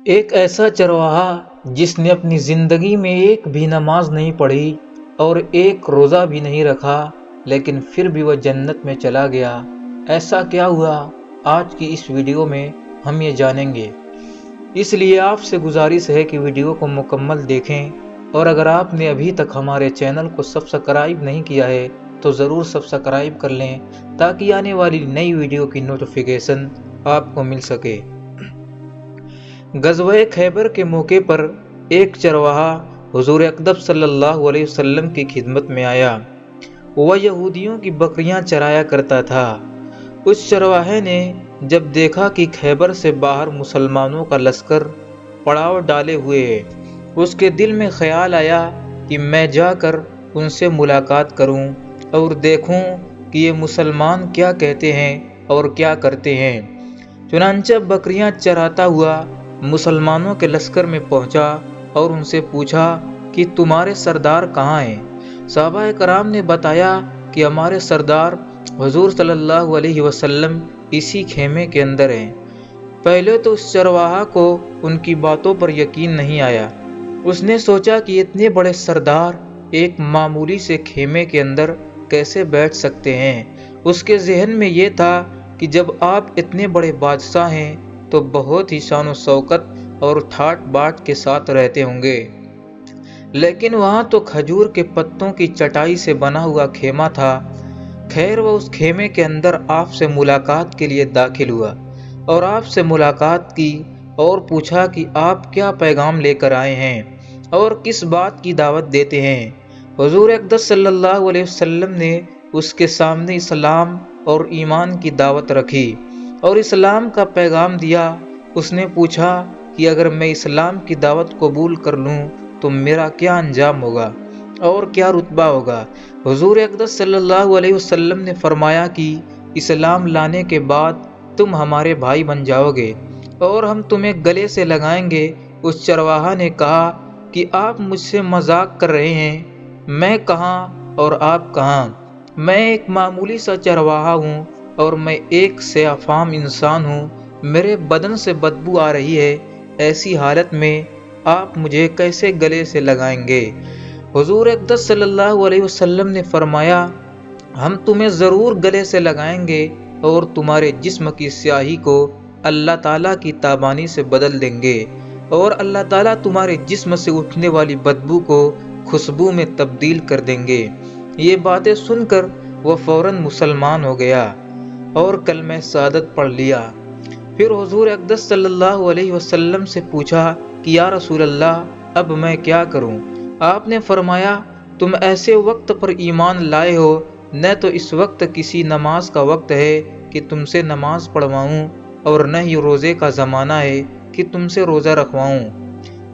ایک ایسا چرواہا جس نے اپنی زندگی میں ایک بھی نماز نہیں پڑھی اور ایک روزہ بھی نہیں رکھا، لیکن پھر بھی وہ جنت میں چلا گیا۔ ایسا کیا ہوا؟ آج کی اس ویڈیو میں ہم یہ جانیں گے۔ اس لیے آپ سے گزارش ہے کہ ویڈیو کو مکمل دیکھیں، اور اگر آپ نے ابھی تک ہمارے چینل کو سبسکرائب نہیں کیا ہے تو ضرور سبسکرائب کر لیں تاکہ آنے والی نئی ویڈیو کی نوٹیفیکیشن آپ کو مل سکے۔ غزوہ خیبر کے موقع پر ایک چرواہا حضور اقدس صلی اللہ علیہ وسلم کی خدمت میں آیا۔ وہ یہودیوں کی بکریاں چرایا کرتا تھا۔ اس چرواہے نے جب دیکھا کہ خیبر سے باہر مسلمانوں کا لشکر پڑاؤ ڈالے ہوئے ہے، اس کے دل میں خیال آیا کہ میں جا کر ان سے ملاقات کروں اور دیکھوں کہ یہ مسلمان کیا کہتے ہیں اور کیا کرتے ہیں۔ چنانچہ بکریاں چراتا ہوا مسلمانوں کے لشکر میں پہنچا اور ان سے پوچھا کہ تمہارے سردار کہاں ہیں؟ صحابہ کرام نے بتایا کہ ہمارے سردار حضور صلی اللہ علیہ وسلم اسی خیمے کے اندر ہیں۔ پہلے تو اس چرواہا کو ان کی باتوں پر یقین نہیں آیا۔ اس نے سوچا کہ اتنے بڑے سردار ایک معمولی سے خیمے کے اندر کیسے بیٹھ سکتے ہیں۔ اس کے ذہن میں یہ تھا کہ جب آپ اتنے بڑے بادشاہ ہیں تو بہت ہی شان و شوکت اور ٹھاٹ باٹ کے ساتھ رہتے ہوں گے، لیکن وہاں تو کھجور کے پتوں کی چٹائی سے بنا ہوا خیمہ تھا۔ خیر، وہ اس خیمے کے اندر آپ سے ملاقات کے لیے داخل ہوا اور آپ سے ملاقات کی اور پوچھا کہ آپ کیا پیغام لے کر آئے ہیں اور کس بات کی دعوت دیتے ہیں۔ حضور اقدس صلی اللہ علیہ وسلم نے اس کے سامنے اسلام اور ایمان کی دعوت رکھی اور اسلام کا پیغام دیا۔ اس نے پوچھا کہ اگر میں اسلام کی دعوت قبول کر لوں تو میرا کیا انجام ہوگا اور کیا رتبہ ہوگا؟ حضور اقدس صلی اللہ علیہ وسلم نے فرمایا کہ اسلام لانے کے بعد تم ہمارے بھائی بن جاؤ گے اور ہم تمہیں گلے سے لگائیں گے۔ اس چرواہا نے کہا کہ آپ مجھ سے مذاق کر رہے ہیں، میں کہاں اور آپ کہاں؟ میں ایک معمولی سا چرواہا ہوں اور میں ایک سیاہ فام انسان ہوں، میرے بدن سے بدبو آ رہی ہے، ایسی حالت میں آپ مجھے کیسے گلے سے لگائیں گے؟ حضور اقدس صلی اللہ علیہ وسلم نے فرمایا، ہم تمہیں ضرور گلے سے لگائیں گے اور تمہارے جسم کی سیاہی کو اللہ تعالیٰ کی تابانی سے بدل دیں گے اور اللہ تعالیٰ تمہارے جسم سے اٹھنے والی بدبو کو خوشبو میں تبدیل کر دیں گے۔ یہ باتیں سن کر وہ فوراً مسلمان ہو گیا اور کلمہ شہادت پڑھ لیا۔ پھر حضور اقدس صلی اللہ علیہ وسلم سے پوچھا کہ یا رسول اللہ، اب میں کیا کروں؟ آپ نے فرمایا، تم ایسے وقت پر ایمان لائے ہو، نہ تو اس وقت کسی نماز کا وقت ہے کہ تم سے نماز پڑھواؤں اور نہ ہی روزے کا زمانہ ہے کہ تم سے روزہ رکھواؤں۔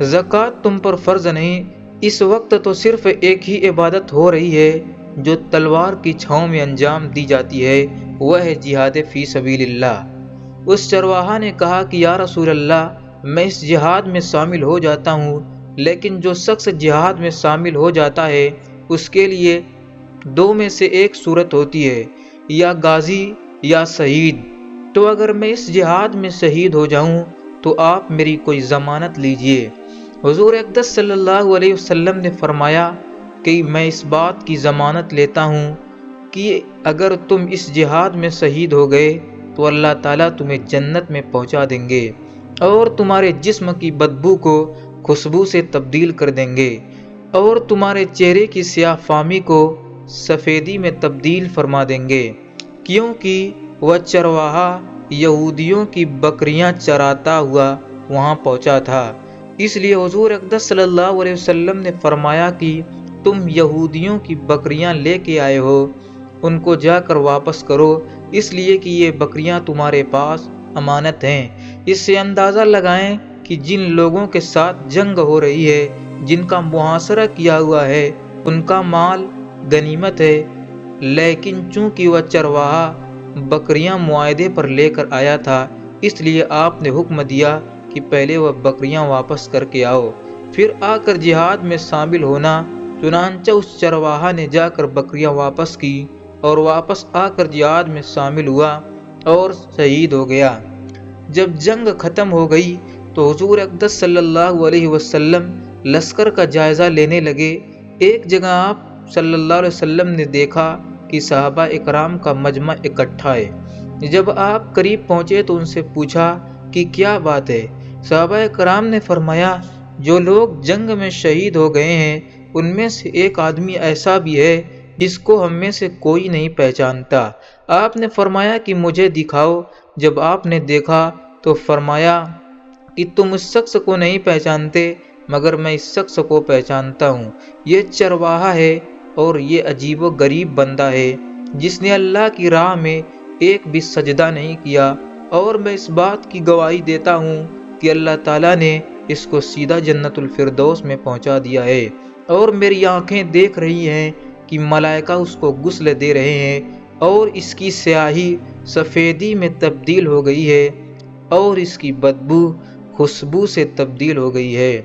زکوٰۃ تم پر فرض نہیں، اس وقت تو صرف ایک ہی عبادت ہو رہی ہے جو تلوار کی چھاؤں میں انجام دی جاتی ہے، وہ ہے جہاد فی سبیل اللہ۔ اس چرواہا نے کہا کہ یا رسول اللہ، میں اس جہاد میں شامل ہو جاتا ہوں، لیکن جو شخص جہاد میں شامل ہو جاتا ہے اس کے لیے دو میں سے ایک صورت ہوتی ہے، یا غازی یا شہید۔ تو اگر میں اس جہاد میں شہید ہو جاؤں تو آپ میری کوئی ضمانت لیجئے۔ حضور اقدس صلی اللہ علیہ وسلم نے فرمایا کہ میں اس بات کی ضمانت لیتا ہوں کہ اگر تم اس جہاد میں شہید ہو گئے تو اللہ تعالیٰ تمہیں جنت میں پہنچا دیں گے اور تمہارے جسم کی بدبو کو خوشبو سے تبدیل کر دیں گے اور تمہارے چہرے کی سیاہ فامی کو سفیدی میں تبدیل فرما دیں گے، کیونکہ وہ چرواہا یہودیوں کی بکریاں چراتا ہوا وہاں پہنچا تھا۔ اس لیے حضور اقدس صلی اللہ علیہ وسلم نے فرمایا کہ تم یہودیوں کی بکریاں لے کے آئے ہو، ان کو جا کر واپس کرو، اس لیے کہ یہ بکریاں تمہارے پاس امانت ہیں۔ اس سے اندازہ لگائیں کہ جن لوگوں کے ساتھ جنگ ہو رہی ہے، جن کا محاصرہ کیا ہوا ہے، ان کا مال غنیمت ہے، لیکن چونکہ وہ چرواہا بکریاں معاہدے پر لے کر آیا تھا، اس لیے آپ نے حکم دیا کہ پہلے وہ بکریاں واپس کر کے آؤ، پھر آ کر جہاد میں شامل ہونا۔ چنانچہ اس چرواہا نے جا کر بکریاں واپس کی اور واپس آ کر جہاد میں شامل ہوا اور شہید ہو گیا۔ جب جنگ ختم ہو گئی تو حضور اقدس صلی اللہ علیہ وسلم لشکر کا جائزہ لینے لگے۔ ایک جگہ آپ صلی اللہ علیہ وسلم نے دیکھا کہ صحابہ اکرام کا مجمع اکٹھا ہے۔ جب آپ قریب پہنچے تو ان سے پوچھا کہ کیا بات ہے؟ صحابہ اکرام نے فرمایا، جو لوگ جنگ میں شہید ہو گئے ہیں ان میں سے ایک آدمی ایسا بھی ہے جس کو ہم میں سے کوئی نہیں پہچانتا۔ آپ نے فرمایا کہ مجھے دکھاؤ۔ جب آپ نے دیکھا تو فرمایا کہ تم اس شخص کو نہیں پہچانتے مگر میں اس شخص کو پہچانتا ہوں۔ یہ چرواہا ہے اور یہ عجیب و غریب بندہ ہے جس نے اللہ کی راہ میں ایک بھی سجدہ نہیں کیا، اور میں اس بات کی گواہی دیتا ہوں کہ اللہ تعالیٰ نے اس کو سیدھا جنت الفردوس میں پہنچا دیا ہے، اور میری آنکھیں دیکھ رہی ہیں کہ ملائکہ اس کو غسل دے رہے ہیں اور اس کی سیاہی سفیدی میں تبدیل ہو گئی ہے اور اس کی بدبو خوشبو سے تبدیل ہو گئی ہے۔